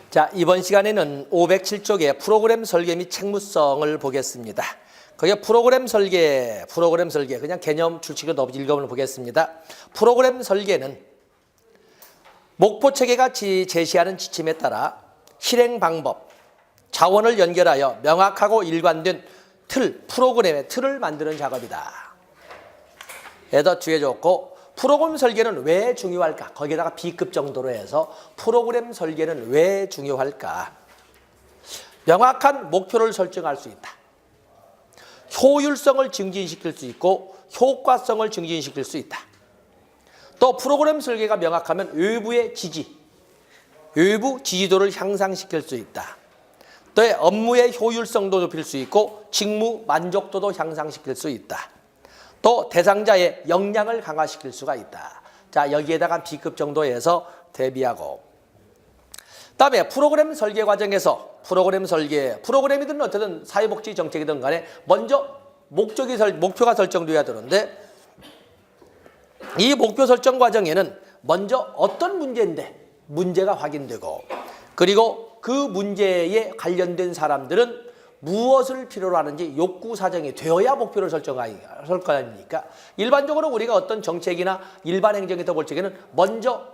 자, 이번 시간에는 507쪽의 프로그램 설계 및 책무성을 보겠습니다. 거기에 프로그램 설계 그냥 개념 출칙을 읽어보면 보겠습니다. 프로그램 설계는 목표 체계가 제시하는 지침에 따라 실행 방법, 자원을 연결하여 명확하고 일관된 프로그램의 틀을 만드는 작업이다. 에더 뒤에 줬고, 프로그램 설계는 왜 중요할까? 거기에다가 B급 정도로 해서 프로그램 설계는 왜 중요할까? 명확한 목표를 설정할 수 있다. 효율성을 증진시킬 수 있고 효과성을 증진시킬 수 있다. 또 프로그램 설계가 명확하면 외부 지지도를 향상시킬 수 있다. 또 업무의 효율성도 높일 수 있고 직무 만족도도 향상시킬 수 있다. 또 대상자의 역량을 강화시킬 수가 있다. 자, 여기에다가 B급 정도에서 대비하고, 그다음에 프로그램 설계 과정에서 프로그램이든 어쨌든 사회복지 정책이든 간에 먼저 목표가 설정돼야 되는데, 이 목표 설정 과정에는 먼저 어떤 문제인데 문제가 확인되고, 그리고 그 문제에 관련된 사람들은 무엇을 필요로 하는지 욕구 사정이 되어야 목표를 설정할 거 아닙니까? 일반적으로 우리가 어떤 정책이나 일반 행정에서 볼 적에는 먼저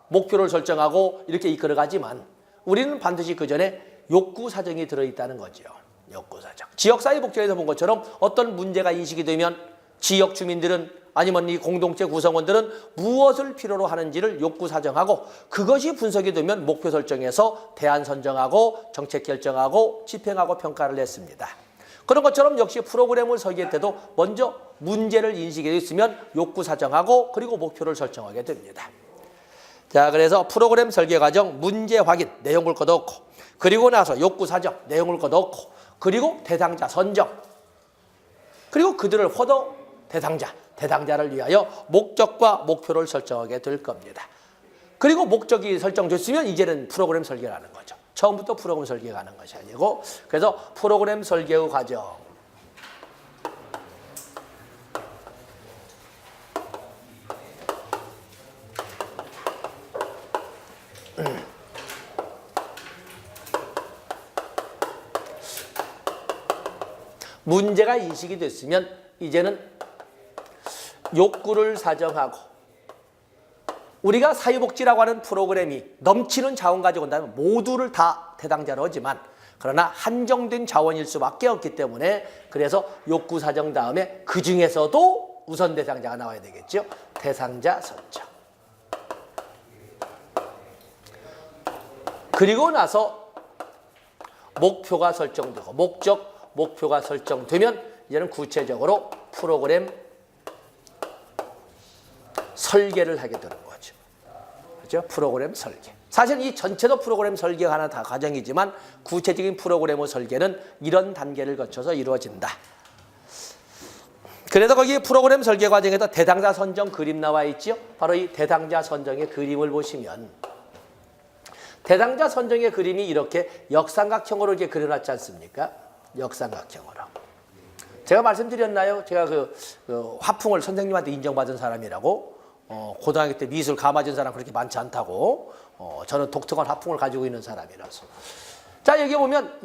목표를 설정하고 이렇게 이끌어가지만, 우리는 반드시 그 전에 욕구 사정이 들어있다는 거죠. 욕구 사정. 지역사회복지에서 본 것처럼 어떤 문제가 인식이 되면 지역 주민들은 아니면 이 공동체 구성원들은 무엇을 필요로 하는지를 욕구 사정하고, 그것이 분석이 되면 목표 설정해서 대안 선정하고 정책 결정하고 집행하고 평가를 했습니다. 그런 것처럼 역시 프로그램을 설계할 때도 먼저 문제를 인식해 있으면 욕구 사정하고 그리고 목표를 설정하게 됩니다. 자, 그래서 프로그램 설계 과정 문제 확인, 내용을 걷어놓고, 그리고 나서 욕구 사정, 내용을 걷어놓고, 그리고 대상자 선정, 그리고 그들을 대상자를 위하여 목적과 목표를 설정하게 될 겁니다. 그리고 목적이 설정됐으면 이제는 프로그램 설계를 하는 거죠. 처음부터 프로그램 설계가 하는 것이 아니고, 그래서 프로그램 설계의 과정. 문제가 인식이 됐으면 이제는 욕구를 사정하고, 우리가 사회복지라고 하는 프로그램이 넘치는 자원 가지고 온다면 모두를 다 대상자로 하지만, 그러나 한정된 자원일 수밖에 없기 때문에, 그래서 욕구 사정 다음에 그 중에서도 우선 대상자가 나와야 되겠죠. 대상자 선정. 그리고 나서 목표가 설정되고, 목표가 설정되면 이제는 구체적으로 프로그램 설계를 하게 되는 거죠. 그렇죠? 프로그램 설계. 사실 이 전체도 프로그램 설계가 하나 다 과정이지만, 구체적인 프로그램의 설계는 이런 단계를 거쳐서 이루어진다. 그래서 거기 프로그램 설계 과정에서 대상자 선정 그림 나와 있죠. 바로 이 대상자 선정의 그림을 보시면, 대상자 선정의 그림이 이렇게 역삼각형으로 이렇게 그려놨지 않습니까? 역삼각형으로. 제가 말씀드렸나요? 제가 그 화풍을 선생님한테 인정받은 사람이라고. 고등학교 때 미술 감아준 사람 그렇게 많지 않다고. 저는 독특한 화풍을 가지고 있는 사람이라서. 자, 여기 보면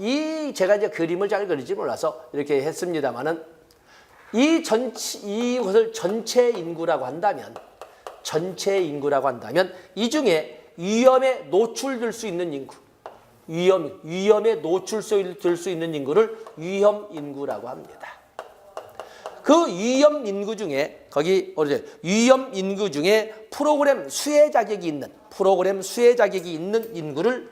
제가 이제 그림을 잘 그리지 몰라서 이렇게 했습니다만은, 이것을 전체 인구라고 한다면 이 중에 위험에 노출될 수 있는 인구, 위험에 노출될 수 있는 인구를 위험 인구라고 합니다. 그 위험 인구 중에 위험 인구 중에 프로그램 수혜 자격이 있는 인구를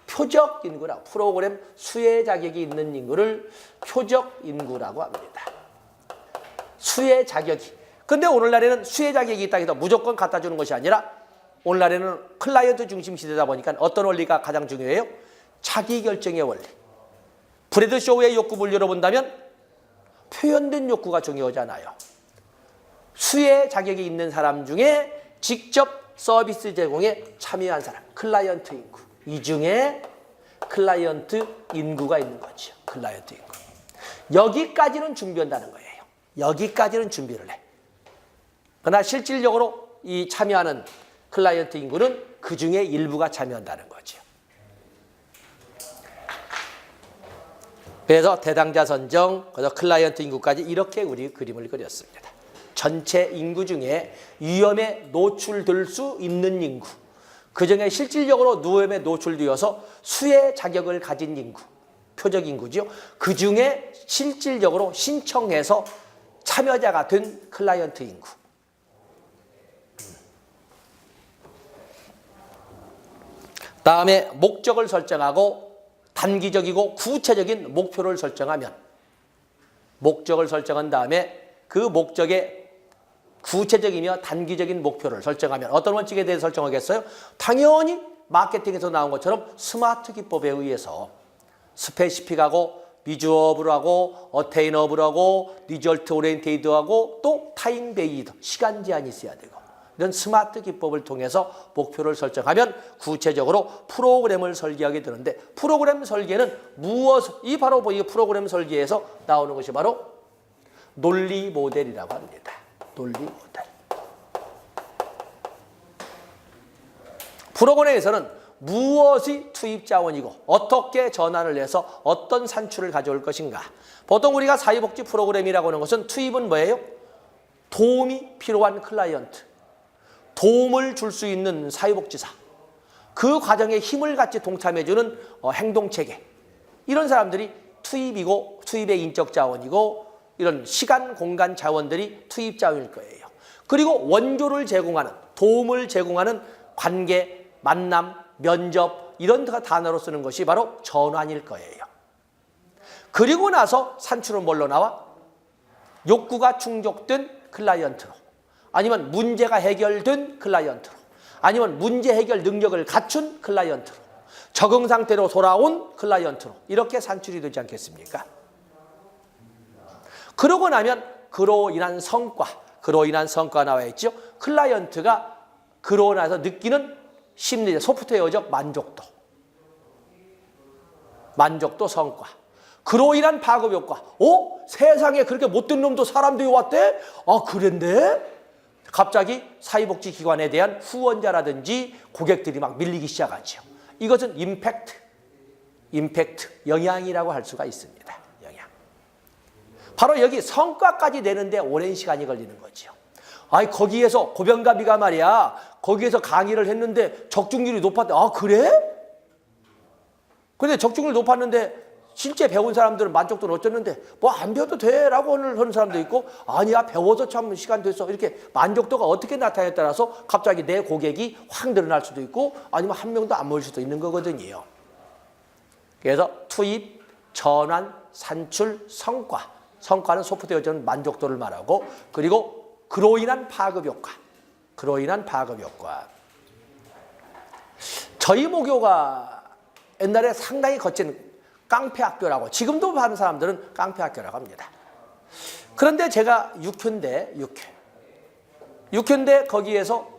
표적 인구라고, 프로그램 수혜 자격이 있는 인구를 표적 인구라고 합니다. 수혜 자격이. 근데 오늘날에는 수혜 자격이 있다 해서 무조건 갖다 주는 것이 아니라, 오늘날에는 클라이언트 중심 시대다 보니까 어떤 원리가 가장 중요해요? 자기결정의 원리. 브래드 쇼의 욕구 분류로 본다면 표현된 욕구가 중요하잖아요. 수혜 자격이 있는 사람 중에 직접 서비스 제공에 참여한 사람, 클라이언트 인구. 이 중에 클라이언트 인구가 있는 거죠. 클라이언트 인구. 여기까지는 준비한다는 거예요. 여기까지는 준비를 해. 그러나 실질적으로 이 참여하는 클라이언트 인구는 그 중에 일부가 참여한다는 거죠. 그래서 대상자 선정, 그래서 클라이언트 인구까지 이렇게 우리 그림을 그렸습니다. 전체 인구 중에 위험에 노출될 수 있는 인구, 그중에 실질적으로 위험에 노출되어서 수혜 자격을 가진 인구, 표적 인구죠. 그중에 실질적으로 신청해서 참여자가 된 클라이언트 인구. 다음에 목적을 설정하고 단기적이고 구체적인 목표를 설정하면, 목적을 설정한 다음에 그 목적의 구체적이며 단기적인 목표를 설정하면 어떤 원칙에 대해 설정하겠어요? 당연히 마케팅에서 나온 것처럼 스마트 기법에 의해서 스페시픽하고 비주어블하고 어테이너블하고 리절트 오리엔테이드하고 또 타임 베이드, 시간 제한이 있어야 되고, 이런 스마트 기법을 통해서 목표를 설정하면 구체적으로 프로그램을 설계하게 되는데, 프로그램 설계는 이 바로 이 프로그램 설계에서 나오는 것이 바로 논리 모델이라고 합니다. 논리 모델. 프로그램에서는 무엇이 투입 자원이고 어떻게 전환을 해서 어떤 산출을 가져올 것인가. 보통 우리가 사회복지 프로그램이라고 하는 것은 투입은 뭐예요? 도움이 필요한 클라이언트, 도움을 줄 수 있는 사회복지사, 그 과정에 힘을 같이 동참해주는 행동체계, 이런 사람들이 투입이고 투입의 인적 자원이고 이런 시간, 공간 자원들이 투입 자원일 거예요. 그리고 원조를 제공하는, 도움을 제공하는 관계, 만남, 면접, 이런 단어로 쓰는 것이 바로 전환일 거예요. 그리고 나서 산출은 뭘로 나와? 욕구가 충족된 클라이언트로, 아니면 문제가 해결된 클라이언트로, 아니면 문제 해결 능력을 갖춘 클라이언트로, 적응 상태로 돌아온 클라이언트로, 이렇게 산출이 되지 않겠습니까? 그러고 나면 그로 인한 성과, 그로 인한 성과가 나와 있죠. 클라이언트가 그로 나서 느끼는 심리적, 소프트웨어적 만족도, 성과, 그로 인한 파급 효과. 세상에 그렇게 못된 놈도 사람들이 왔대? 그런데 갑자기 사회복지기관에 대한 후원자라든지 고객들이 막 밀리기 시작하죠. 이것은 임팩트, 영향이라고 할 수가 있습니다. 영향. 바로 여기 성과까지 내는데 오랜 시간이 걸리는 거죠. 거기에서 고병가비가 말이야, 거기에서 강의를 했는데 적중률이 높았대. 그래? 근데 적중률 높았는데 실제 배운 사람들은 만족도는 어쩌는데 안 배워도 돼 라고 하는 사람도 있고, 아니야 배워서 참 시간 됐어, 이렇게 만족도가 어떻게 나타나에 따라서 갑자기 내 고객이 확 늘어날 수도 있고, 아니면 한 명도 안 모일 수도 있는 거거든요. 그래서 투입, 전환, 산출, 성과는 소프트웨어적인 만족도를 말하고, 그리고 그로 인한 파급 효과, 저희 모교가 옛날에 상당히 거친 깡패 학교라고, 지금도 하는 사람들은 깡패 학교라고 합니다. 그런데 제가 6교인데 거기에서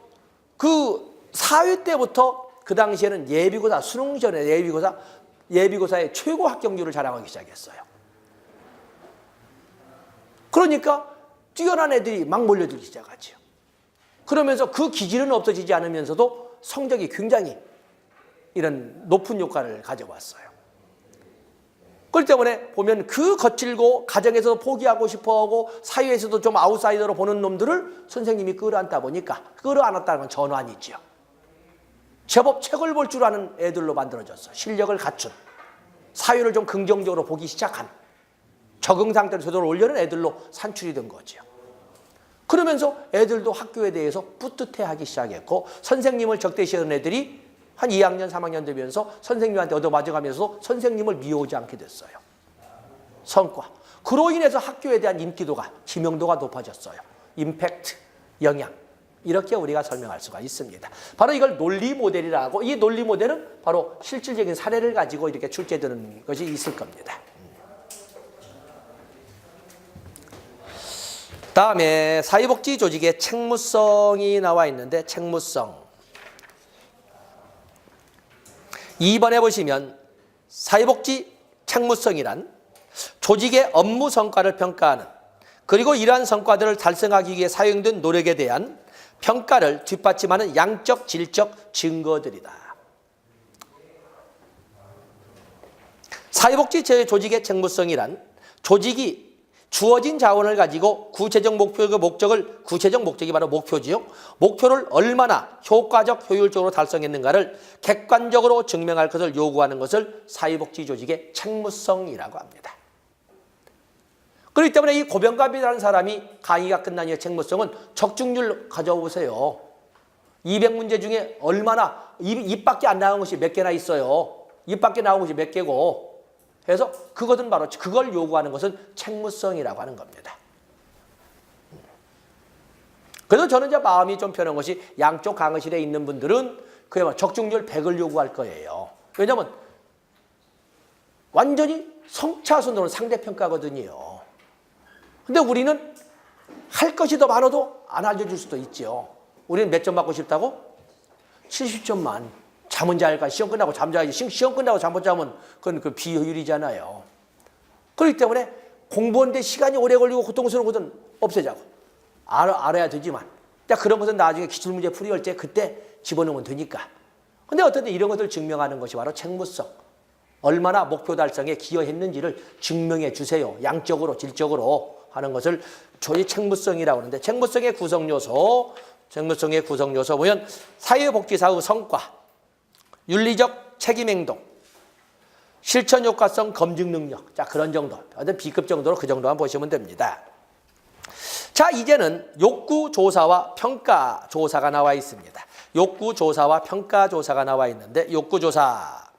그 4회 때부터 그 당시에는 예비고사, 수능 전에 예비고사의 최고 합격률을 자랑하기 시작했어요. 그러니까 뛰어난 애들이 막 몰려들기 시작하죠. 그러면서 그 기질은 없어지지 않으면서도 성적이 굉장히 이런 높은 효과를 가져왔어요. 그렇기 때문에 보면 그 거칠고 가정에서도 포기하고 싶어하고 사회에서도 좀 아웃사이더로 보는 놈들을 선생님이 끌어안다 보니까, 끌어안았다는 건 전환이죠. 제법 책을 볼 줄 아는 애들로 만들어졌어. 실력을 갖춘, 사회를 좀 긍정적으로 보기 시작한, 적응 상태를 제대로 올려는 애들로 산출이 된 거죠. 그러면서 애들도 학교에 대해서 뿌듯해하기 시작했고, 선생님을 적대시하는 애들이 한 2학년, 3학년 되면서 선생님한테 얻어맞아가면서 선생님을 미워하지 않게 됐어요. 성과. 그로 인해서 학교에 대한 인기도가, 지명도가 높아졌어요. 임팩트, 영향. 이렇게 우리가 설명할 수가 있습니다. 바로 이걸 논리 모델이라고, 이 논리 모델은 바로 실질적인 사례를 가지고 이렇게 출제되는 것이 있을 겁니다. 다음에 사회복지 조직의 책무성이 나와 있는데, 책무성. 2번에 보시면 사회복지 책무성이란 조직의 업무 성과를 평가하는, 그리고 이러한 성과들을 달성하기 위해 사용된 노력에 대한 평가를 뒷받침하는 양적, 질적 증거들이다. 사회복지 조직의 책무성이란 조직이 주어진 자원을 가지고 구체적 목적이 바로 목표지요. 목표를 얼마나 효과적, 효율적으로 달성했는가를 객관적으로 증명할 것을 요구하는 것을 사회복지 조직의 책무성이라고 합니다. 그렇기 때문에 이 고병갑이라는 사람이 강의가 끝난 이후에 책무성은 적중률 가져오세요. 200문제 중에 얼마나 입밖에 안 나온 것이 몇 개나 있어요. 입밖에 나온 것이 몇 개고. 그래서 그것은 바로 그걸 요구하는 것은 책무성이라고 하는 겁니다. 그래서 저는 이제 마음이 좀 편한 것이 양쪽 강의실에 있는 분들은 그야말로 적중률 100을 요구할 거예요. 왜냐하면 완전히 성차순으로 상대평가거든요. 근데 우리는 할 것이 더 많아도 안 알려줄 수도 있죠. 우리는 몇 점 받고 싶다고? 70점만. 잠은 잘까? 시험 끝나고 잠자야지. 시험 끝나고 잠 못 자면 그건 그 비효율이잖아요. 그렇기 때문에 공부하는데 시간이 오래 걸리고 고통스러운 것은 없애자고. 알아야 되지만. 그런 것은 나중에 기출문제 풀이할 때 그때 집어넣으면 되니까. 근데 어쨌든 이런 것을 증명하는 것이 바로 책무성. 얼마나 목표 달성에 기여했는지를 증명해 주세요. 양적으로, 질적으로 하는 것을 조직 책무성이라고 하는데 책무성의 구성요소 보면 사회복지사의 성과, 윤리적 책임행동, 실천효과성 검증 능력. 자, 그런 정도. 어떤 B급 정도로 그 정도만 보시면 됩니다. 자, 이제는 욕구조사와 평가조사가 나와 있습니다. 욕구조사와 평가조사가 나와 있는데 욕구조사.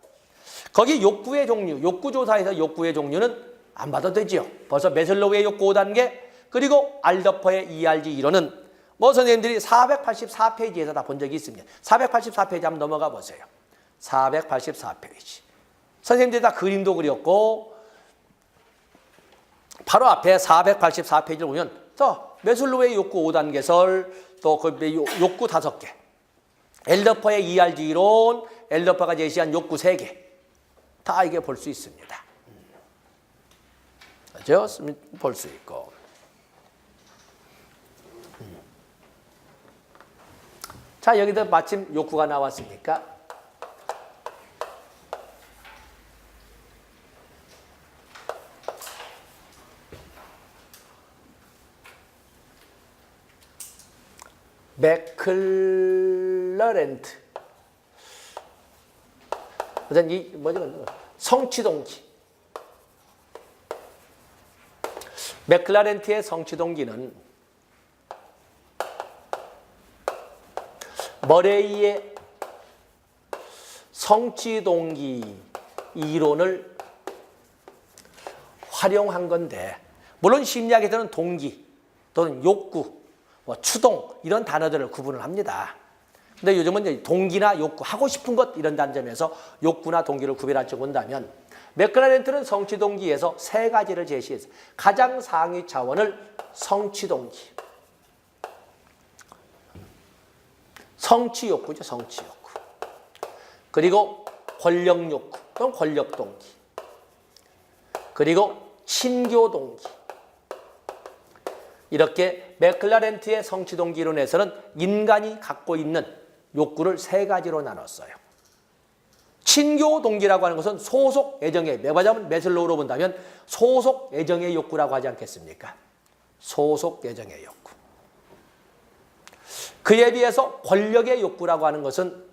거기 욕구의 종류, 욕구조사에서 욕구의 종류는 안 봐도 되지요. 벌써 매슬로우의 욕구 5단계, 그리고 알더퍼의 ERG 이론은 뭐 선생님들이 484페이지에서 다 본 적이 있습니다. 484페이지 한번 넘어가 보세요. 484페이지. 선생님들이 다 그림도 그렸고 바로 앞에 484페이지를 보면 매슬로우의 욕구 5단계설, 또 그 욕구 5개, 엘더퍼의 ERG 이론, 엘더퍼가 제시한 욕구 3개 다 이게 볼 수 있습니다. 그렇죠? 볼 수 있고. 자, 여기도 마침 욕구가 나왔으니까 맥클라렌트. 우선 이 뭐죠? 성취동기. 맥클라렌트의 성취동기는 머레이의 성취동기 이론을 활용한 건데, 물론 심리학에서는 동기 또는 욕구, 추동 이런 단어들을 구분을 합니다. 근데 요즘은 이제 동기나 욕구, 하고 싶은 것 이런 단점에서 욕구나 동기를 구별할 줄 본다면 맥클라렌트는 성취동기에서 3가지를 제시해서 가장 상위 차원을 성취동기, 성취욕구죠. 성취욕구. 그리고 권력욕구 또는 권력동기, 그리고 친교동기. 이렇게 맥클라렌트의 성취동기 이론에서는 인간이 갖고 있는 욕구를 3가지로 나눴어요. 친교동기라고 하는 것은 소속 애정의, 말하자면 매슬로우로 본다면 소속 애정의 욕구라고 하지 않겠습니까? 소속 애정의 욕구. 그에 비해서 권력의 욕구라고 하는 것은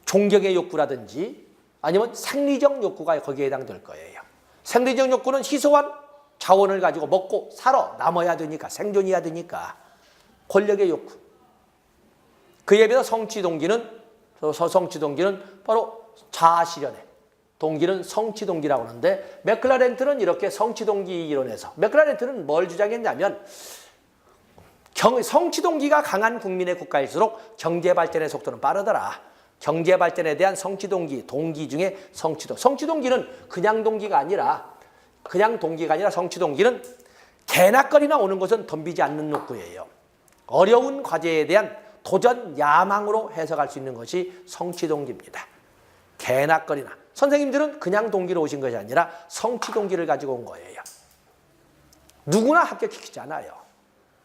존경의 욕구라든지 아니면 생리적 욕구가 거기에 해당될 거예요. 생리적 욕구는 희소한 자원을 가지고 먹고 남아야 되니까, 생존해야 되니까 권력의 욕구. 그에 비해서 성취동기는 바로 자아실현의 동기는 성취동기라고 하는데, 맥클라렌트는 이렇게 성취동기 이론에서 맥클라렌트는 뭘 주장했냐면 성취동기가 강한 국민의 국가일수록 경제발전의 속도는 빠르더라. 경제발전에 대한 성취동기, 동기 중에 성취동기는 그냥 동기가 아니라 성취동기는 개나거리나 오는 것은 덤비지 않는 욕구예요. 어려운 과제에 대한 도전 야망으로 해석할 수 있는 것이 성취동기입니다. 개나거리나. 선생님들은 그냥 동기로 오신 것이 아니라 성취동기를 가지고 온 거예요. 누구나 합격시키잖아요.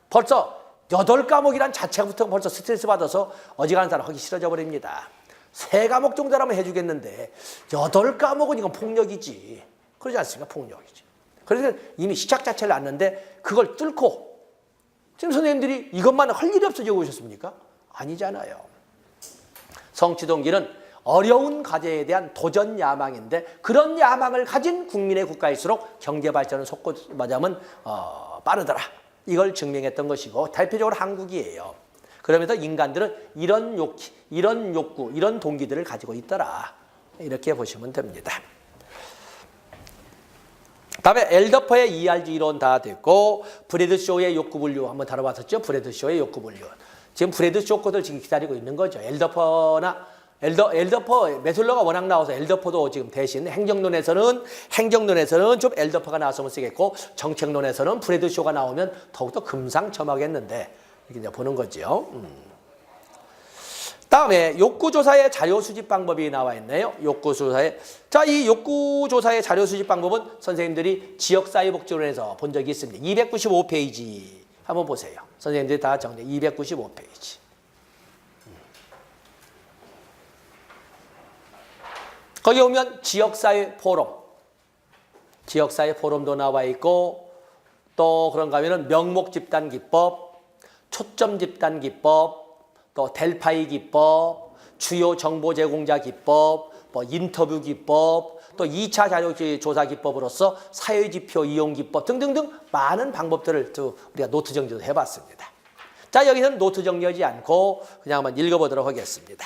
벌써 8과목이란 자체부터 벌써 스트레스 받아서 어지간한 사람 하기 싫어져 버립니다. 세 과목 정도라면 해주겠는데 8과목은 이건 폭력이지. 그러지 않습니까? 폭력이지. 그래서 이미 시작 자체를 놨는데 그걸 뚫고 지금 선생님들이 이것만 할 일이 없어지고 오셨습니까? 아니잖아요. 성취동기는 어려운 과제에 대한 도전 야망인데 그런 야망을 가진 국민의 국가일수록 경제발전은 속고 말하자면 빠르더라. 이걸 증명했던 것이고 대표적으로 한국이에요. 그러면서 인간들은 이런 욕구, 이런 동기들을 가지고 있더라. 이렇게 보시면 됩니다. 다음에 엘더퍼의 ERG 이론 다 됐고 브래드쇼의 욕구 분류 한번 다뤄봤었죠. 브래드쇼의 욕구 분류. 지금 브래드쇼 것들 지금 기다리고 있는 거죠. 엘더퍼 메슬러가 워낙 나와서 엘더퍼도 지금 대신 행정론에서는 좀 엘더퍼가 나왔으면 쓰겠고 정책론에서는 브래드쇼가 나오면 더욱더 금상첨화겠는데 이렇게 이제 보는 거죠. 다음에 욕구조사의 자료 수집 방법이 나와 있네요. 욕구조사의. 자, 이 욕구조사의 자료 수집 방법은 선생님들이 지역사회복지론에서 본 적이 있습니다. 295페이지 한번 보세요. 선생님들이 다 정리 295페이지. 거기 오면 지역사회 포럼도 나와 있고 또 그런가 하면은 명목집단기법, 초점집단기법, 또 델파이 기법, 주요 정보 제공자 기법, 뭐 인터뷰 기법, 또 2차 자료조사 기법으로서 사회지표 이용 기법 등등등 많은 방법들을 또 우리가 노트 정리도 해봤습니다. 자, 여기서는 노트 정리하지 않고 그냥 한번 읽어보도록 하겠습니다.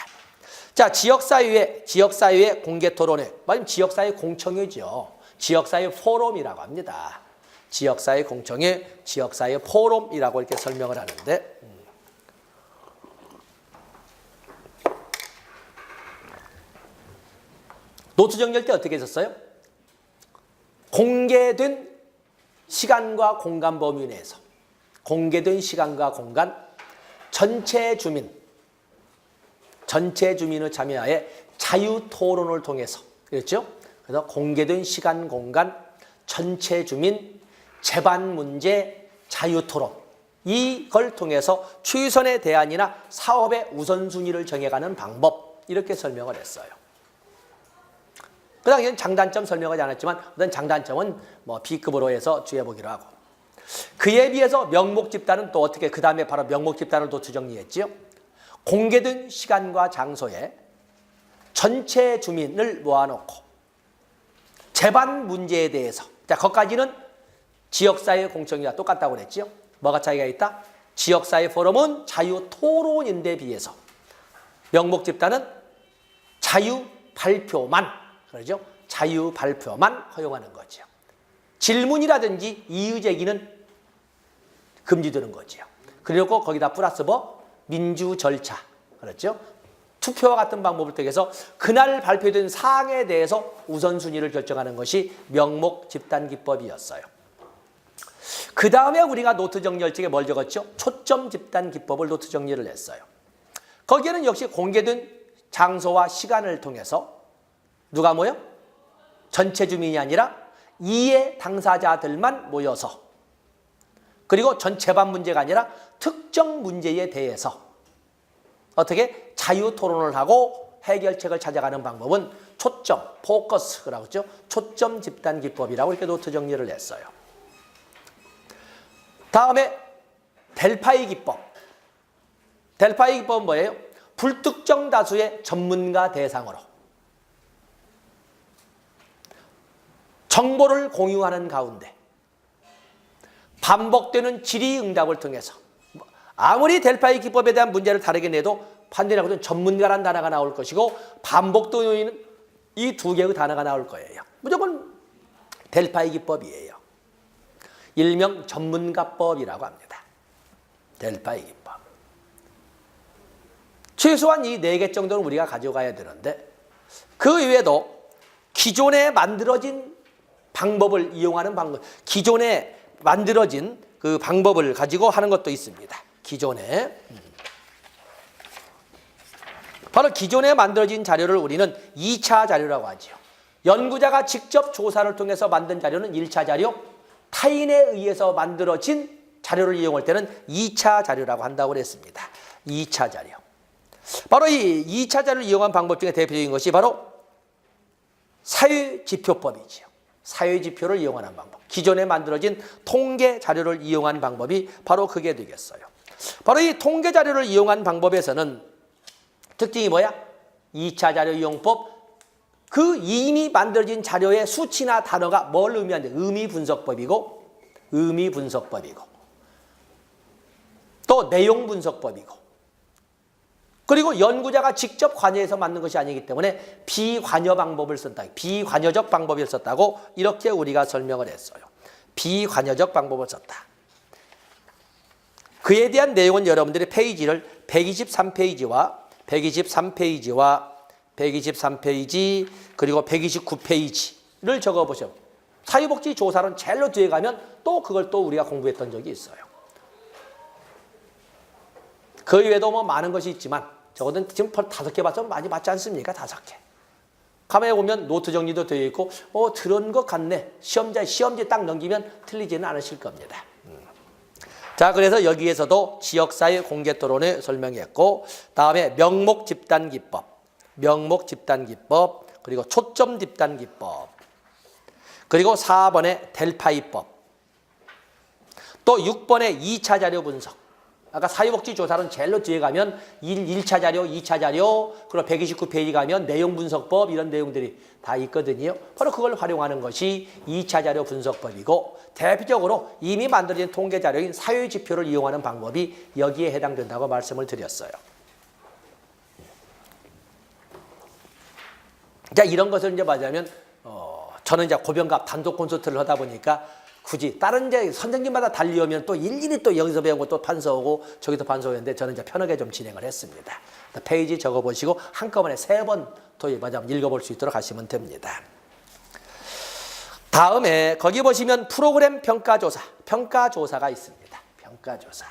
자, 지역사회의 공개토론회, 말하면 지역사회 공청회죠. 지역사회 포럼이라고 합니다. 지역사회 공청회, 지역사회 포럼이라고 이렇게 설명을 하는데 노트 정리할 때 어떻게 했었어요? 공개된 시간과 공간 범위 내에서 공개된 시간과 공간 전체 주민의 참여하에 자유토론을 통해서 그렇죠? 그래서 공개된 시간, 공간, 전체 주민, 재반 문제, 자유토론 이걸 통해서 최선의 대안이나 사업의 우선순위를 정해가는 방법 이렇게 설명을 했어요. 그 당시에는 장단점 설명하지 않았지만 어떤 장단점은 뭐 B급으로 해서 주의해보기로 하고 그에 비해서 명목집단은 또 어떻게 그 다음에 바로 명목집단을 노트 정리했지요. 공개된 시간과 장소에 전체 주민을 모아놓고 재반 문제에 대해서 자 거기까지는 지역사회 공청회와 똑같다고 그랬지요. 뭐가 차이가 있다? 지역사회 포럼은 자유토론인데 비해서 명목집단은 자유발표만 그러죠? 자유발표만 허용하는 거죠. 질문이라든지 이의제기는 금지되는 거죠. 그리고 거기다 플러스 민주 절차, 그렇죠? 투표와 같은 방법을 통해서 그날 발표된 사항에 대해서 우선순위를 결정하는 것이 명목 집단 기법이었어요. 그 다음에 우리가 노트 정리할 적에 뭘 적었죠? 초점 집단 기법을 노트 정리를 했어요. 거기에는 역시 공개된 장소와 시간을 통해서 누가 모여? 전체 주민이 아니라 이해 당사자들만 모여서 그리고 전체반 문제가 아니라 특정 문제에 대해서 어떻게 자유토론을 하고 해결책을 찾아가는 방법은 초점, 포커스라고 하죠. 초점 집단 기법이라고 이렇게 노트 정리를 했어요. 다음에 델파이 기법. 델파이 기법은 뭐예요? 불특정 다수의 전문가 대상으로 정보를 공유하는 가운데 반복되는 질의응답을 통해서 아무리 델파이 기법에 대한 문제를 다르게 내도 판단하고는 전문가란 단어가 나올 것이고 반복되는 이 두 개의 단어가 나올 거예요. 무조건 델파이 기법이에요. 일명 전문가법이라고 합니다. 델파이 기법. 최소한 이 4개 정도는 우리가 가져가야 되는데 그 이외에도 기존에 만들어진 방법을 이용하는 방법, 기존에 만들어진 그 방법을 가지고 하는 것도 있습니다. 기존에. 바로 기존에 만들어진 자료를 우리는 2차 자료라고 하죠. 연구자가 직접 조사를 통해서 만든 자료는 1차 자료, 타인에 의해서 만들어진 자료를 이용할 때는 2차 자료라고 한다고 그랬습니다. 2차 자료. 바로 이 2차 자료를 이용한 방법 중에 대표적인 것이 바로 사회지표법이지요. 사회지표를 이용하는 방법. 기존에 만들어진 통계 자료를 이용한 방법이 바로 그게 되겠어요. 바로 이 통계 자료를 이용한 방법에서는 특징이 뭐야? 2차 자료 이용법. 그 이미 만들어진 자료의 수치나 단어가 뭘 의미하는지 의미 분석법이고 또 내용 분석법이고 그리고 연구자가 직접 관여해서 만든 것이 아니기 때문에 비관여 방법을 쓴다. 비관여적 방법을 썼다고 이렇게 우리가 설명을 했어요. 비관여적 방법을 썼다. 그에 대한 내용은 여러분들이 페이지를 123페이지와 123페이지 그리고 129페이지를 적어보세요. 사회복지조사론 제일로 뒤에 가면 또 그걸 또 우리가 공부했던 적이 있어요. 그 외에도 뭐 많은 것이 있지만 적어도 지금 5개 봐서 많이 맞지 않습니까? 5개. 가만히 보면 노트 정리도 되어 있고 들은 것 같네. 시험지 딱 넘기면 틀리지는 않으실 겁니다. 자, 그래서 여기에서도 지역사회 공개토론을 설명했고 다음에 명목 집단기법 그리고 초점 집단기법 그리고 4번의 델파이법 또 6번의 2차 자료 분석 아까 사회복지조사는 제일로 뒤에 가면 1차 자료, 2차 자료, 그리고 129페이지 가면 내용분석법 이런 내용들이 다 있거든요. 바로 그걸 활용하는 것이 2차 자료 분석법이고 대표적으로 이미 만들어진 통계 자료인 사회지표를 이용하는 방법이 여기에 해당된다고 말씀을 드렸어요. 자, 이런 것을 이제 말하자면 저는 이제 고병갑 단독 콘서트를 하다 보니까 굳이 다른 이제 선생님마다 달리 오면 또 일일이 또 여기서 배우고 또 판서 오고 저기서 판서 오는데 저는 이제 편하게 좀 진행을 했습니다. 페이지 적어보시고 한꺼번에 3번 또 읽어볼 수 있도록 하시면 됩니다. 다음에 거기 보시면 프로그램 평가조사가 있습니다. 평가조사.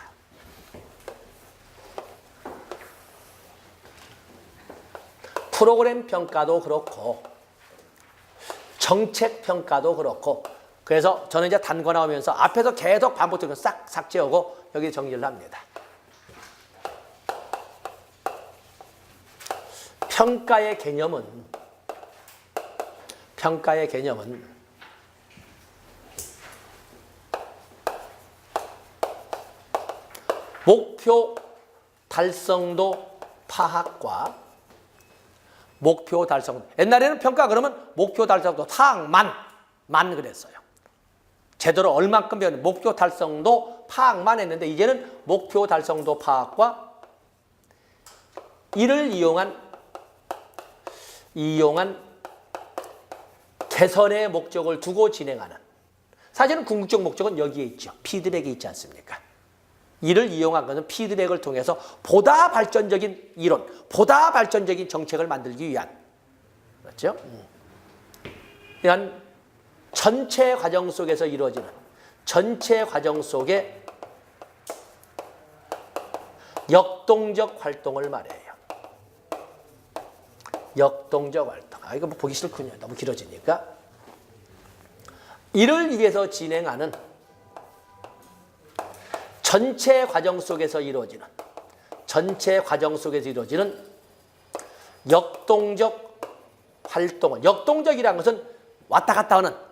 프로그램 평가도 그렇고 정책 평가도 그렇고 그래서 저는 이제 단거 나오면서 앞에서 계속 반복적으로 싹 삭제하고 여기 정리를 합니다. 평가의 개념은 목표 달성도 파악과 목표 달성. 옛날에는 평가 그러면 목표 달성도 파악만 그랬어요. 제대로 얼만큼 배우는 목표 달성도 파악만 했는데 이제는 목표 달성도 파악과 이를 이용한 개선의 목적을 두고 진행하는 사실은 궁극적 목적은 여기에 있죠. 피드백이 있지 않습니까? 이를 이용한 것은 피드백을 통해서 보다 발전적인 이론, 보다 발전적인 정책을 만들기 위한 그렇죠? 이런 전체 과정 속에서 이루어지는 전체 과정 속에 역동적 활동을 말해요. 역동적 활동. 이거 뭐 보기 싫군요. 너무 길어지니까. 이를 위해서 진행하는 전체 과정 속에서 이루어지는 역동적 활동을 역동적이라는 것은 왔다 갔다 하는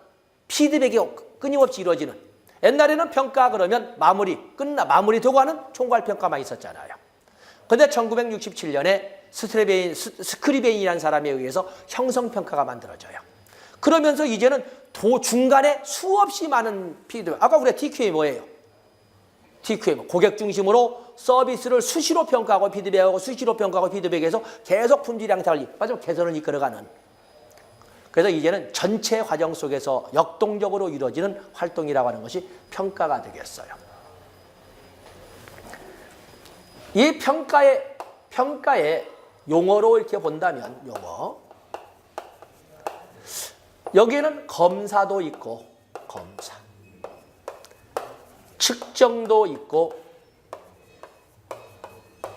피드백이 끊임없이 이루어지는 옛날에는 평가 그러면 마무리되고 하는 총괄평가만 있었잖아요. 그런데 1967년에 스크리베인이라는 사람에 의해서 형성평가가 만들어져요. 그러면서 이제는 중간에 수없이 많은 피드백. 아까 우리가 TQA 뭐예요? TQA 고객 중심으로 서비스를 수시로 평가하고 피드백해서 계속 품질 향상을 마지막 개선을 이끌어가는. 그래서 이제는 전체 과정 속에서 역동적으로 이루어지는 활동이라고 하는 것이 평가가 되겠어요. 이 평가의 용어로 이렇게 본다면 여기에는 검사도 있고 측정도 있고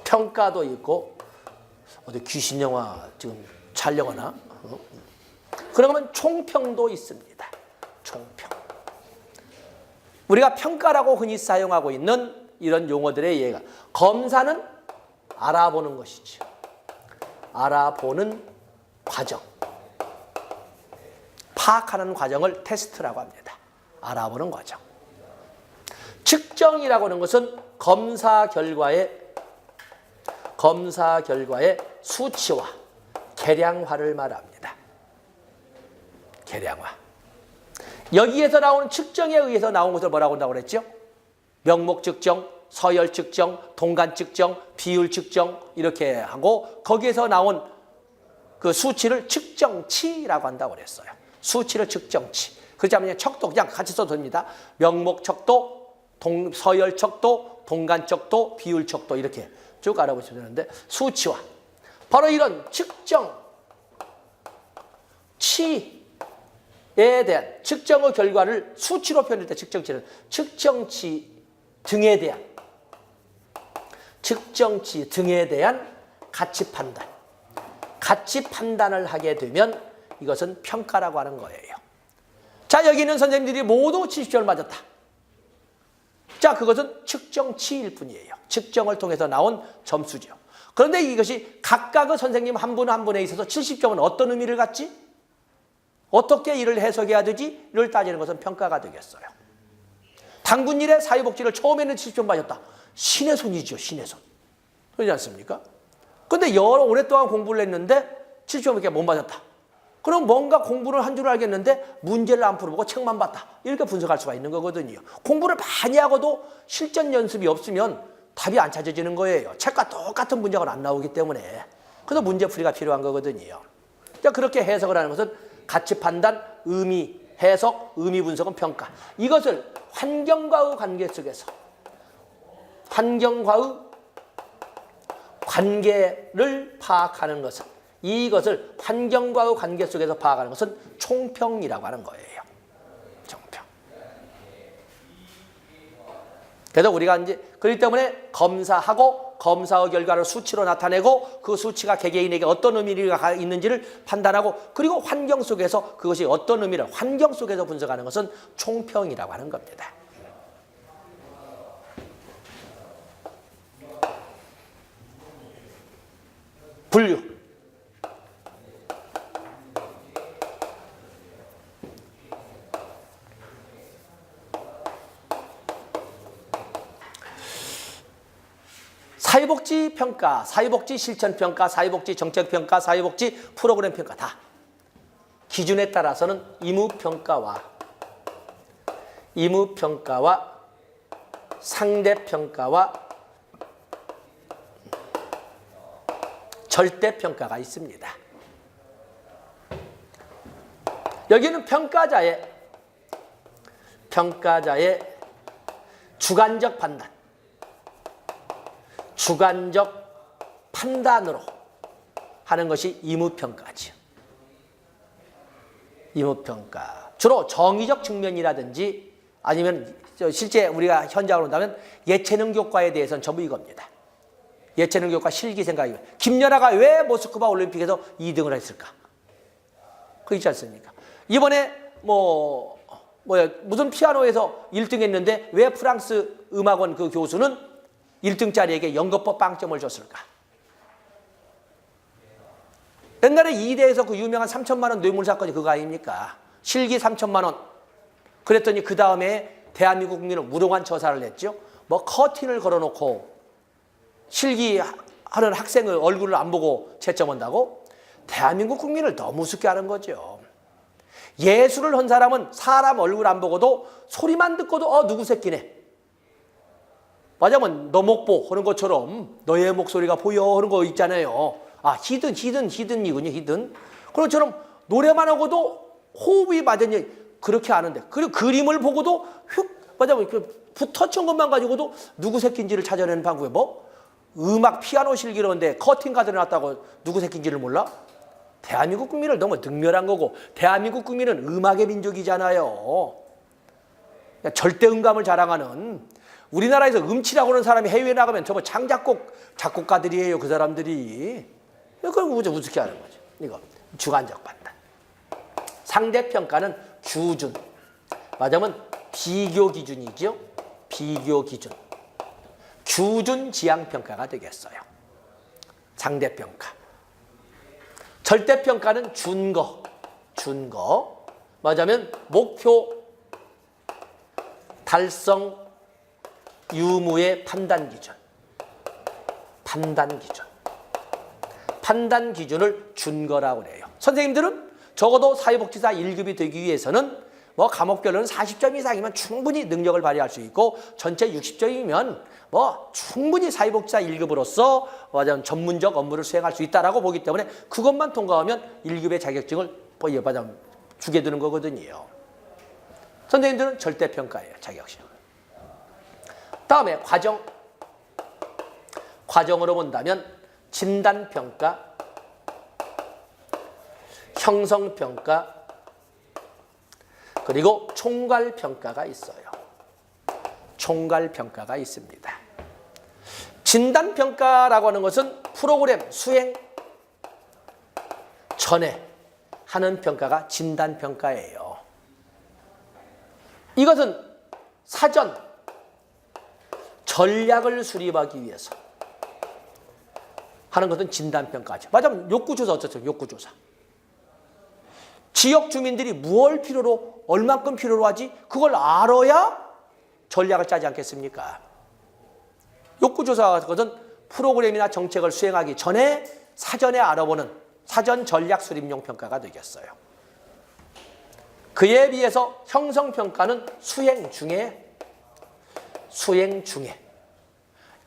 평가도 있고 어디 귀신 영화 지금 촬영하나? 그러면 총평도 있습니다. 총평. 우리가 평가라고 흔히 사용하고 있는 이런 용어들의 예가 검사는 알아보는 것이죠. 알아보는 과정, 파악하는 과정을 테스트라고 합니다. 알아보는 과정. 측정이라고 하는 것은 검사 결과의 수치와 계량화를 말합니다. 계량화. 여기에서 나오는 측정에 의해서 나온 것을 뭐라고 한다고 그랬죠? 명목 측정, 서열 측정, 동간 측정, 비율 측정 이렇게 하고 거기에서 나온 그 수치를 측정치라고 한다고 그랬어요. 수치를 측정치. 그렇지 않으면 척도 그냥 같이 써도 됩니다. 명목 척도, 서열 척도, 동간 척도, 비율 척도 이렇게 쭉 알아보시면 되는데 수치와 바로 이런 측정치에 대한 측정의 결과를 수치로 표현할 때 측정치는 측정치 등에 대한 가치 판단. 가치 판단을 하게 되면 이것은 평가라고 하는 거예요. 자, 여기 있는 선생님들이 모두 70점을 맞았다. 자, 그것은 측정치일 뿐이에요. 측정을 통해서 나온 점수죠. 그런데 이것이 각각의 선생님 한 분 한 분에 있어서 70점은 어떤 의미를 갖지? 어떻게 이를 해석해야 되지? 이를 따지는 것은 평가가 되겠어요. 당군일의 사회복지를 처음에는 70점 맞았다. 신의 손이죠, 신의 손. 그렇지 않습니까? 근데 여러 오랫동안 공부를 했는데 70점밖에 못 맞았다. 그럼 뭔가 공부를 한 줄 알겠는데 문제를 안 풀어보고 책만 봤다. 이렇게 분석할 수가 있는 거거든요. 공부를 많이 하고도 실전 연습이 없으면 답이 안 찾아지는 거예요. 책과 똑같은 문제가 안 나오기 때문에. 그래서 문제풀이가 필요한 거거든요. 자, 그렇게 해석을 하는 것은 가치 판단, 의미 해석, 의미 분석은 평가. 이것을 환경과의 관계 속에서 환경과의 관계를 파악하는 것은 이것을 환경과의 관계 속에서 파악하는 것은 총평이라고 하는 거예요. 총평. 그래서 우리가 이제 그렇기 때문에 검사하고 검사의 결과를 수치로 나타내고 그 수치가 개개인에게 어떤 의미가 있는지를 판단하고 그리고 환경 속에서 그것이 어떤 의미를 환경 속에서 분석하는 것은 총평이라고 하는 겁니다. 분류. 사회복지 평가, 사회복지 실천 평가, 사회복지 정책 평가, 사회복지 프로그램 평가 다 기준에 따라서는 의무 평가와 상대 평가와 절대 평가가 있습니다. 여기는 평가자의 주관적 판단, 주관적 판단으로 하는 것이 의무평가죠. 의무평가. 주로 정의적 측면이라든지 아니면 실제 우리가 현장으로 본다면 예체능 교과에 대해서는 전부 이겁니다. 예체능 교과 실기 생각이에요. 김연아가 왜 모스크바 올림픽에서 2등을 했을까? 그렇지 않습니까? 이번에 무슨 피아노에서 1등 했는데 왜 프랑스 음악원 그 교수는 1등짜리에게 연거푸 빵점을 줬을까? 옛날에 이대에서 그 유명한 3천만 원 뇌물 사건이 그거 아닙니까? 실기 3천만 원. 그랬더니 그 다음에 대한민국 국민을 무동한 처사를 했죠. 커튼을 걸어놓고 실기하는 학생의 얼굴을 안 보고 채점한다고? 대한민국 국민을 너무 우습게 하는 거죠. 예술을 한 사람은 사람 얼굴 안 보고도 소리만 듣고도 누구 새끼네. 맞아면 너 목 보 하는 것처럼 너의 목소리가 보여 하는 거 있잖아요. 히든이군요, 히든. 그런 것처럼 노래만 하고도 호흡이 맞으니 그렇게 아는데 그리고 그림을 보고도 맞아면 붙어친 것만 가지고도 누구 새끼인지를 찾아내는 방법이 음악 피아노 실기로는데 커팅 가져놨다고 누구 새끼인지를 몰라? 대한민국 국민을 너무 능멸한 거고 대한민국 국민은 음악의 민족이잖아요. 절대 음감을 자랑하는 우리나라에서 음치라고 하는 사람이 해외에 나가면 저거 작곡가들이에요. 그 사람들이. 그걸 우습게 하는 거죠. 이거 주관적 판단. 상대평가는 규준. 맞으면 비교 기준이죠. 비교 기준. 규준 지향평가가 되겠어요. 상대평가. 절대평가는 준거. 맞으면 목표 달성 유무의 판단 기준을 준거라고 그래요. 선생님들은 적어도 사회복지사 1급이 되기 위해서는 뭐 과목별로는 40점 이상이면 충분히 능력을 발휘할 수 있고 전체 60점이면 뭐 충분히 사회복지사 1급으로서 전문적 업무를 수행할 수 있다라고 보기 때문에 그것만 통과하면 1급의 자격증을 주게 되는 거거든요. 선생님들은 절대평가예요, 자격증. 다음에 과정으로 본다면 진단평가, 형성평가, 그리고 총괄평가가 있어요. 총괄평가가 있습니다. 진단평가라고 하는 것은 프로그램 수행 전에 하는 평가가 진단평가예요. 이것은 사전 전략을 수립하기 위해서 하는 것은 진단평가죠. 맞아요. 욕구조사 어쩌죠? 욕구조사. 지역 주민들이 무엇을 필요로 얼만큼 필요로 하지? 그걸 알아야 전략을 짜지 않겠습니까? 욕구조사 것은 프로그램이나 정책을 수행하기 전에 사전에 알아보는 사전 전략 수립용 평가가 되겠어요. 그에 비해서 형성평가는 수행 중에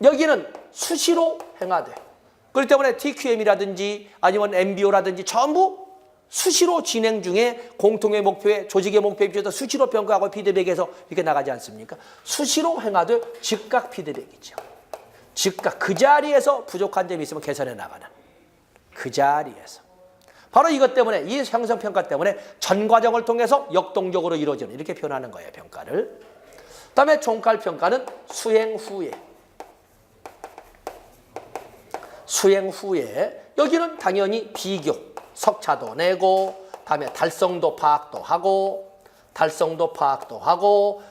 여기는 수시로 행하되 그렇기 때문에 TQM이라든지 아니면 MBO라든지 전부 수시로 진행 중에 공통의 목표에 조직의 목표에 비춰서 수시로 평가하고 피드백해서 이렇게 나가지 않습니까? 수시로 행하되 즉각 피드백이죠. 즉각 그 자리에서 부족한 점이 있으면 개선해 나가는 그 자리에서 바로 이것 때문에 이 형성평가 때문에 전 과정을 통해서 역동적으로 이루어지는 이렇게 표현하는 거예요. 평가를. 그다음에 총괄평가는 수행 후에 여기는 당연히 비교 석차도 내고 다음에 달성도 파악도 하고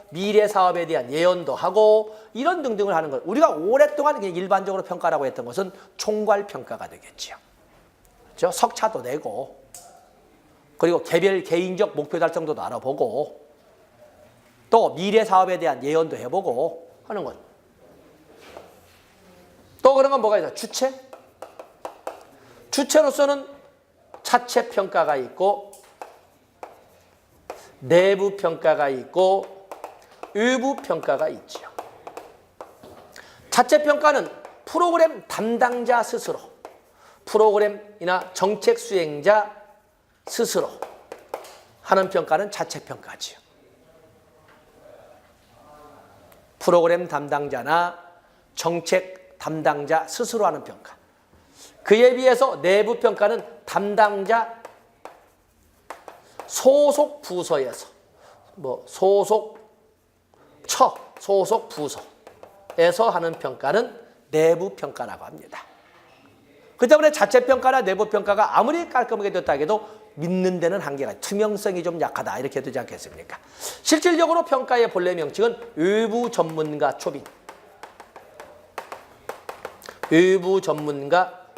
미래 사업에 대한 예언도 하고 이런 등등을 하는 것. 우리가 오랫동안 그냥 일반적으로 평가라고 했던 것은 총괄평가가 되겠죠. 그렇죠? 석차도 내고 그리고 개별 개인적 목표 달성도도 알아보고 또 미래 사업에 대한 예언도 해보고 하는 것. 또 그런 건 뭐가 있어요? 주체로서는 자체 평가가 있고 내부 평가가 있고 외부 평가가 있죠. 자체 평가는 프로그램 담당자 스스로, 프로그램이나 정책 수행자 스스로 하는 평가는 자체 평가지요. 프로그램 담당자나 정책 담당자 스스로 하는 평가. 그에 비해서 내부 평가는 담당자 소속 부서에서 소속 부서에서 하는 평가는 내부 평가라고 합니다. 그 때문에 자체 평가나 내부 평가가 아무리 깔끔하게 됐다 해도 믿는 데는 한계가 투명성이 좀 약하다 이렇게 되지 않겠습니까? 실질적으로 평가의 본래 명칭은 외부 전문가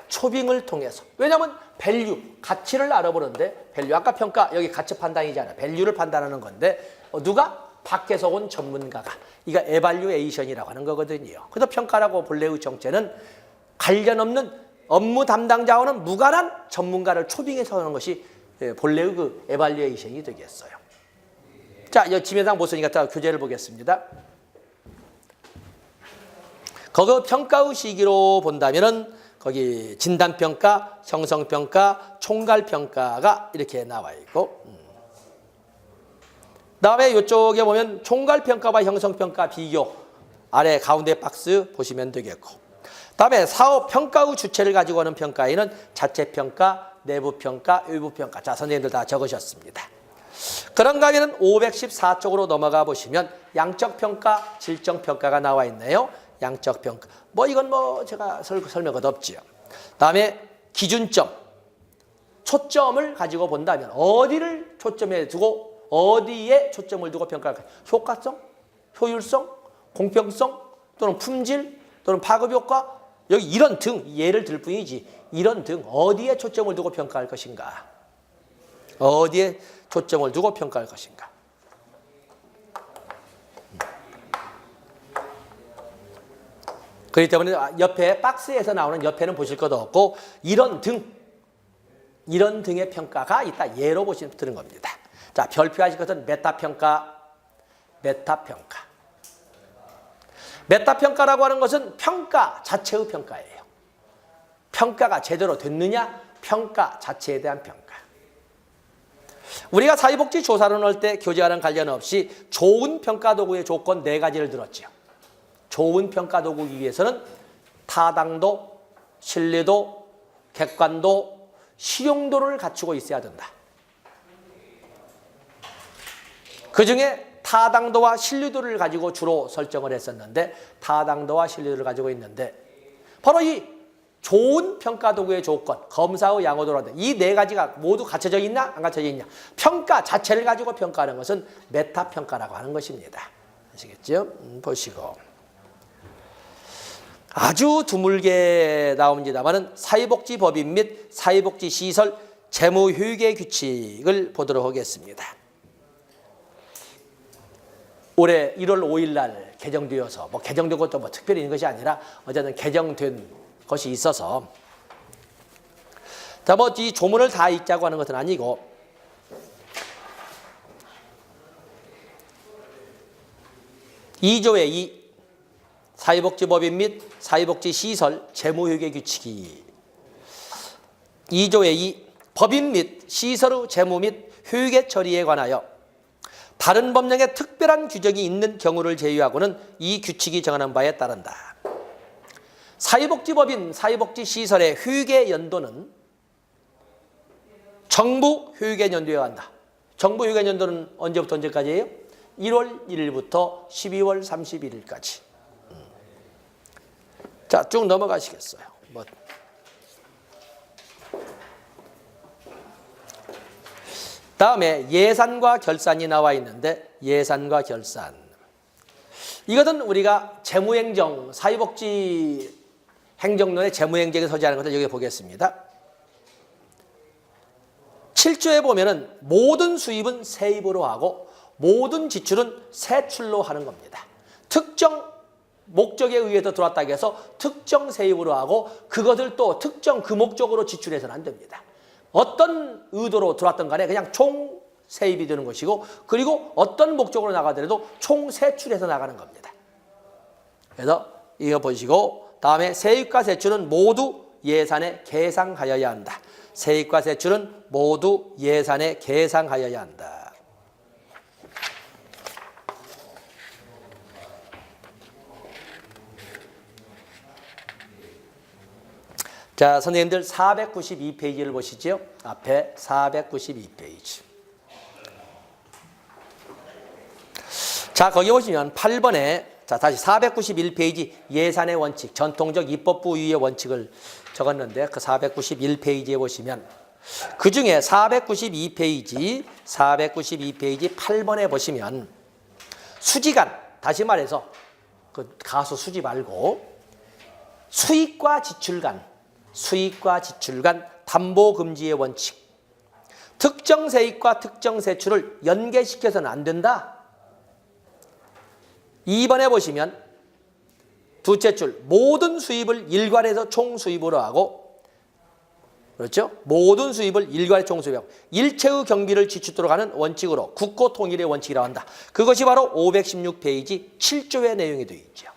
초빙을 통해서 왜냐하면 밸류, 가치를 알아보는데 밸류, 아까 평가 여기 가치 판단이잖아요. 밸류를 판단하는 건데 누가? 밖에서 온 전문가가 이거 에발류에이션이라고 하는 거거든요. 그래서 평가라고 본래의 정체는 관련 없는 업무 담당자와는 무관한 전문가를 초빙해서 하는 것이 본래의 그 에발류에이션이 되겠어요. 자, 이 지면상 못 쓰니까 다 교재를 보겠습니다. 거기 평가의 시기로 본다면은 거기 진단평가, 형성평가, 총괄평가가 이렇게 나와 있고 그다음에 이쪽에 보면 총괄평가와 형성평가 비교 아래 가운데 박스 보시면 되겠고 그다음에 사업평가의 주체를 가지고 하는 평가에는 자체평가, 내부평가, 외부평가 자 선생님들 다 적으셨습니다. 그런가 하면 514쪽으로 넘어가 보시면 양적평가, 질적평가가 나와 있네요. 양적평가. 이건 제가 설명은 없지요. 다음에 기준점, 초점을 가지고 본다면 어디를 초점에 두고 어디에 초점을 두고 평가할까요? 효과성, 효율성, 공평성 또는 품질 또는 파급 효과 여기 이런 등 예를 들 뿐이지 이런 등 어디에 초점을 두고 평가할 것인가? 어디에 초점을 두고 평가할 것인가? 그렇기 때문에 옆에 박스에서 나오는 옆에는 보실 것도 없고 이런 등의 평가가 있다. 예로 보시면 되는 겁니다. 자, 별표하실 것은 메타평가. 메타평가라고 하는 것은 평가 자체의 평가예요. 평가가 제대로 됐느냐? 평가 자체에 대한 평가. 우리가 사회복지 조사를 할 때 교재와는 관련 없이 좋은 평가 도구의 조건 4가지를 들었죠. 좋은 평가 도구이기 위해서는 타당도, 신뢰도, 객관도, 실용도를 갖추고 있어야 된다. 그중에 타당도와 신뢰도를 가지고 주로 설정을 했었는데 타당도와 신뢰도를 가지고 있는데 바로 이 좋은 평가 도구의 조건, 검사의 양호도라든 이 4가지가 모두 갖춰져 있나 안 갖춰져 있냐. 평가 자체를 가지고 평가하는 것은 메타평가라고 하는 것입니다. 아시겠죠? 보시고 아주 드물게 나옵니다만은 사회복지법인 및 사회복지시설 재무효율계 규칙을 보도록 하겠습니다. 올해 1월 5일 날 개정되어서 개정된 것도 특별히 있는 것이 아니라 어쨌든 개정된 것이 있어서 자, 이 조문을 다 읽자고 하는 것은 아니고 2조의 2 사회복지법인 및 사회복지시설 재무효율계 규칙이 2조의 2 법인 및 시설의 재무 및 효율계 처리에 관하여 다른 법령에 특별한 규정이 있는 경우를 제외하고는 이 규칙이 정하는 바에 따른다. 사회복지법인 사회복지시설의 효율계 연도는 정부 효율계 연도여야 한다. 정부 효율계 연도는 언제부터 언제까지예요? 1월 1일부터 12월 31일까지. 자, 쭉 넘어가시겠어요. 다음에 예산과 결산이 나와 있는데 예산과 결산. 이것은 우리가 재무행정, 사회복지 행정론의 재무행정에 서지하는 것을 여기 보겠습니다. 7조에 보면은 모든 수입은 세입으로 하고 모든 지출은 세출로 하는 겁니다. 특정 목적에 의해서 들어왔다고 해서 특정 세입으로 하고 그것을 또 특정 그 목적으로 지출해서는 안 됩니다. 어떤 의도로 들어왔던 간에 그냥 총 세입이 되는 것이고 그리고 어떤 목적으로 나가더라도 총 세출해서 나가는 겁니다. 그래서 이거 보시고 다음에 세입과 세출은 모두 예산에 계상하여야 한다. 세입과 세출은 모두 예산에 계상하여야 한다. 자, 선생님들 492페이지를 보시죠. 앞에 492페이지. 자, 거기 보시면 8번에 자, 다시 491페이지 예산의 원칙, 전통적 입법부 위의 원칙을 적었는데 그 491페이지에 보시면 그중에 492페이지 8번에 보시면 수지간, 다시 말해서 그 가수 수지 말고 수익과 지출 간 담보 금지의 원칙. 특정 세입과 특정 세출을 연계시켜서는 안 된다. 2번에 보시면 두째 줄 모든 수입을 일괄해서 총수입으로 하고 그렇죠? 모든 수입을 일괄해 총수입하고 일체의 경비를 지출토록 하는 원칙으로 국고 통일의 원칙이라고 한다. 그것이 바로 516페이지 7조의 내용이 되어 있죠.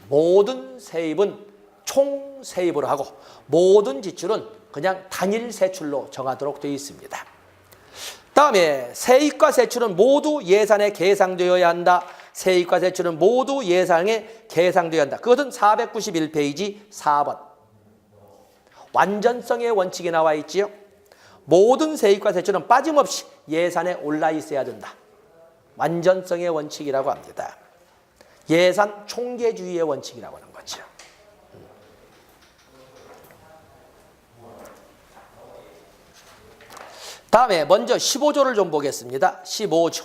모든 세입은 총 세입으로 하고 모든 지출은 그냥 단일 세출로 정하도록 되어 있습니다. 다음에 세입과 세출은 모두 예산에 계상되어야 한다. 세입과 세출은 모두 예산에 계상되어야 한다. 그것은 491페이지 4번. 완전성의 원칙이 나와 있지요. 모든 세입과 세출은 빠짐없이 예산에 올라 있어야 된다. 완전성의 원칙이라고 합니다. 예산 총계주의의 원칙이라고 하는 거죠. 다음에 먼저 15조를 좀 보겠습니다. 15조.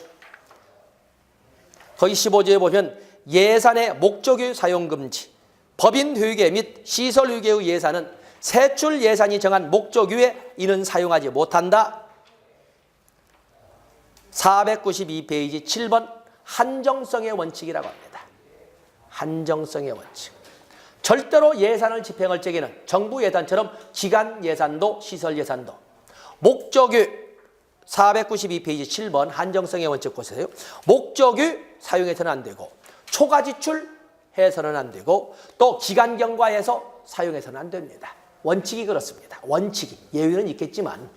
거기 15조에 보면 예산의 목적의 사용금지, 법인 효율계 및 시설 효율계의 예산은 세출 예산이 정한 목적 외에 이는 사용하지 못한다. 492페이지 7번 한정성의 원칙이라고 합니다. 한정성의 원칙. 절대로 예산을 집행할 적에는 정부 예산처럼 기간 예산도 시설 예산도 목적 외 492페이지 7번 한정성의 원칙 보세요. 목적 외 사용해서는 안 되고 초과 지출해서는 안 되고 또 기간 경과해서 사용해서는 안 됩니다. 원칙이 그렇습니다. 원칙이 예외는 있겠지만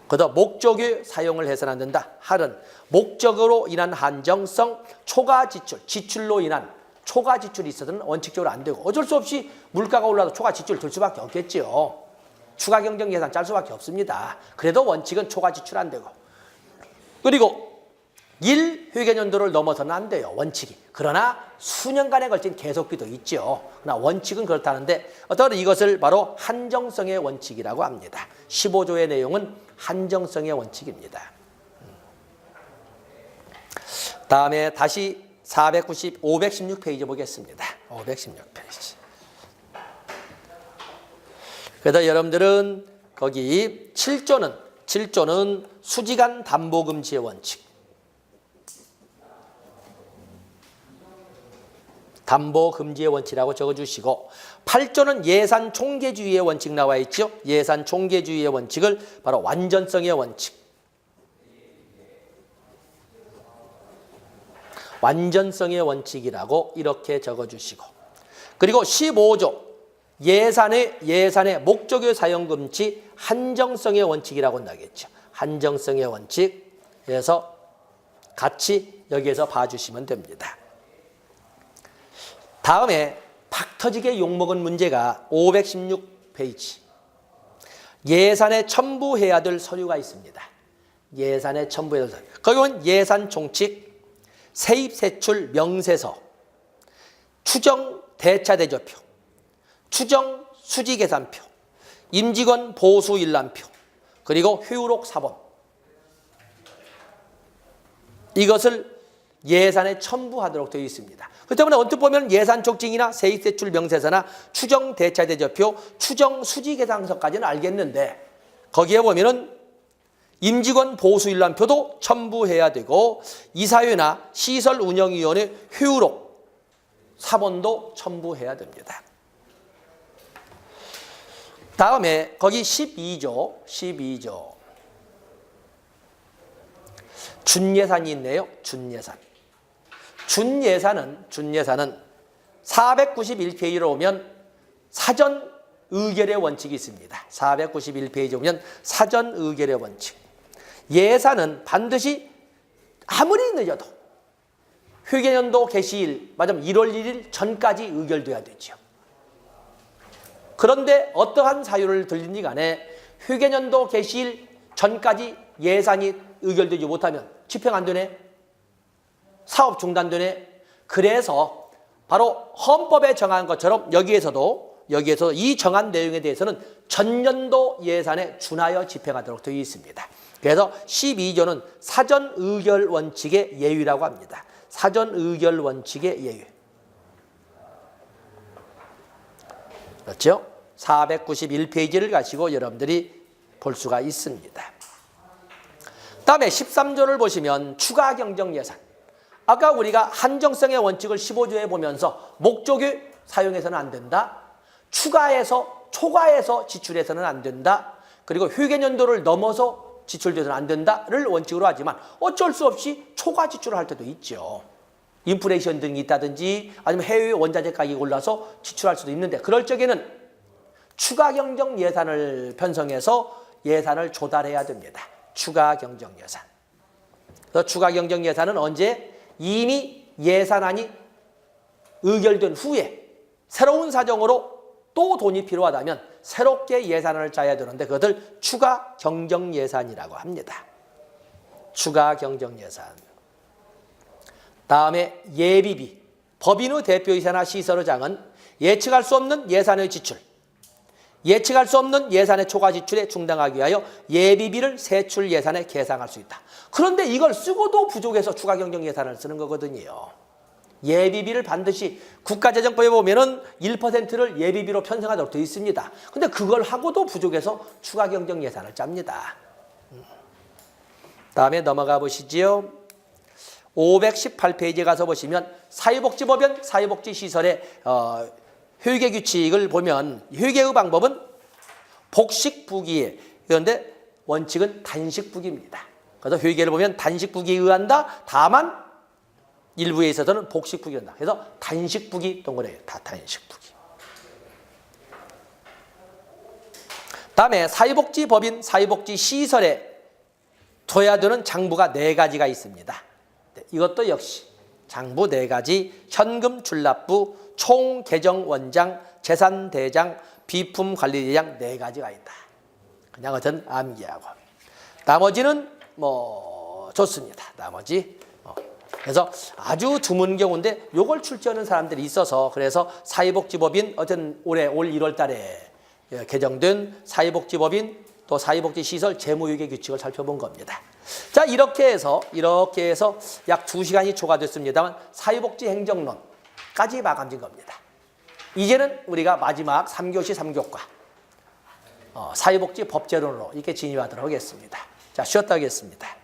그래서 목적 외 사용을 해서는 안 된다. 할은 목적으로 인한 한정성, 초과 지출, 지출로 인한 초과 지출이 있어서는 원칙적으로 안 되고 어쩔 수 없이 물가가 올라도 초과 지출 들 수밖에 없겠죠. 추가 경정 예산 짤 수밖에 없습니다. 그래도 원칙은 초과 지출 안 되고 그리고 1회계연도를 넘어서는 안 돼요. 원칙이. 그러나 수년간에 걸친 계속비도 있죠. 그러나 원칙은 그렇다는데 어떤 이것을 바로 한정성의 원칙이라고 합니다. 15조의 내용은 한정성의 원칙입니다. 다음에 다시 516페이지 보겠습니다. 516페이지. 그래서 여러분들은 거기 7조는 수지간 담보금지의 원칙. 담보금지의 원칙이라고 적어주시고 8조는 예산 총계주의의 원칙 나와 있죠. 예산 총계주의의 원칙을 바로 완전성의 원칙. 완전성의 원칙이라고 이렇게 적어주시고 그리고 15조 예산의 목적의 사용금지 한정성의 원칙이라고 나겠죠. 한정성의 원칙. 그래서 같이 여기에서 봐주시면 됩니다. 다음에 팍 터지게 욕먹은 문제가 516페이지. 예산에 첨부해야 될 서류가 있습니다. 예산에 첨부해야 될 서류. 거기는 예산 총칙, 세입 세출 명세서, 추정 대차 대조표, 추정 수지 계산표, 임직원 보수 일람표, 그리고 효율록 사본. 이것을 예산에 첨부하도록 되어 있습니다. 그 때문에 언뜻 보면 예산 촉진이나 세입 세출 명세서나 추정 대차 대조표, 추정 수지 계산서까지는 알겠는데 거기에 보면은 임직원 보수 일람표도 첨부해야 되고 이사회나 시설 운영위원회 효율록 사본도 첨부해야 됩니다. 다음에 거기 12조 준예산이 있네요. 준예산은 491페이지로 오면 사전 의결의 원칙이 있습니다. 491페이지 오면 사전 의결의 원칙. 예산은 반드시 아무리 늦어도 회계연도 개시일, 맞으면 1월 1일 전까지 의결돼야 되죠. 그런데 어떠한 사유를 들든지 간에 회계연도 개시일 전까지 예산이 의결되지 못하면 집행 안 되네. 사업 중단되네. 그래서 바로 헌법에 정한 것처럼 여기에서도 이 정한 내용에 대해서는 전년도 예산에 준하여 집행하도록 되어 있습니다. 그래서 12조는 사전 의결 원칙의 예유라고 합니다. 사전 의결 원칙의 예유. 그렇죠? 491페이지를 가시고 여러분들이 볼 수가 있습니다. 다음에 13조를 보시면 추가 경정 예산. 아까 우리가 한정성의 원칙을 15조에 보면서 목적에 사용해서는 안 된다. 추가해서 초과해서 지출해서는 안 된다. 그리고 회계연도를 넘어서 지출돼서는 안 된다를 원칙으로 하지만 어쩔 수 없이 초과 지출을 할 때도 있죠. 인플레이션 등이 있다든지 아니면 해외 원자재 가격이 올라서 지출할 수도 있는데 그럴 적에는 추가 경정 예산을 편성해서 예산을 조달해야 됩니다. 추가 경정 예산. 그래서 추가 경정 예산은 언제? 이미 예산안이 의결된 후에 새로운 사정으로 또 돈이 필요하다면 새롭게 예산안을 짜야 되는데 그것을 추가 경정 예산이라고 합니다. 추가 경정 예산. 다음에 예비비. 법인의 대표이사나 시설의장은 예측할 수 없는 예산의 지출, 예측할 수 없는 예산의 초과 지출에 충당하기 위하여 예비비를 세출 예산에 계상할 수 있다. 그런데 이걸 쓰고도 부족해서 추가 경정 예산을 쓰는 거거든요. 예비비를 반드시 국가재정법에 보면은 1%를 예비비로 편성하도록 되어 있습니다. 근데 그걸 하고도 부족해서 추가 경정 예산을 짭니다. 다음에 넘어가 보시지요. 518페이지에 가서 보시면 사회복지법인 사회복지시설의 회계 규칙을 보면 회계의 방법은 복식부기에 그런데 원칙은 단식부기입니다. 그래서 회계를 보면 단식부기에 의한다. 다만 일부에 있어서는 복식부기한다. 그래서 단식부기 동그래요. 다 단식부기. 다음에 사회복지법인 사회복지시설에 둬야 되는 장부가 4가지가 있습니다. 이것도 역시 장부 4가지, 현금 출납부, 총계정원장, 재산대장, 비품관리대장 4가지가 있다. 그냥 어떤 암기하고. 나머지는 뭐 좋습니다. 나머지. 그래서 아주 드문 경우인데 요걸 출제하는 사람들이 있어서 그래서 사회복지법인 어떤 올 1월 달에 개정된 사회복지법인 또 사회복지시설 재무회계 규칙을 살펴본 겁니다. 자, 이렇게 해서 약 2시간이 초과됐습니다만 사회복지행정론까지 마감된 겁니다. 이제는 우리가 마지막 3교시 3교과 사회복지 법제론으로 이렇게 진입하도록 하겠습니다. 자, 쉬었다 하겠습니다.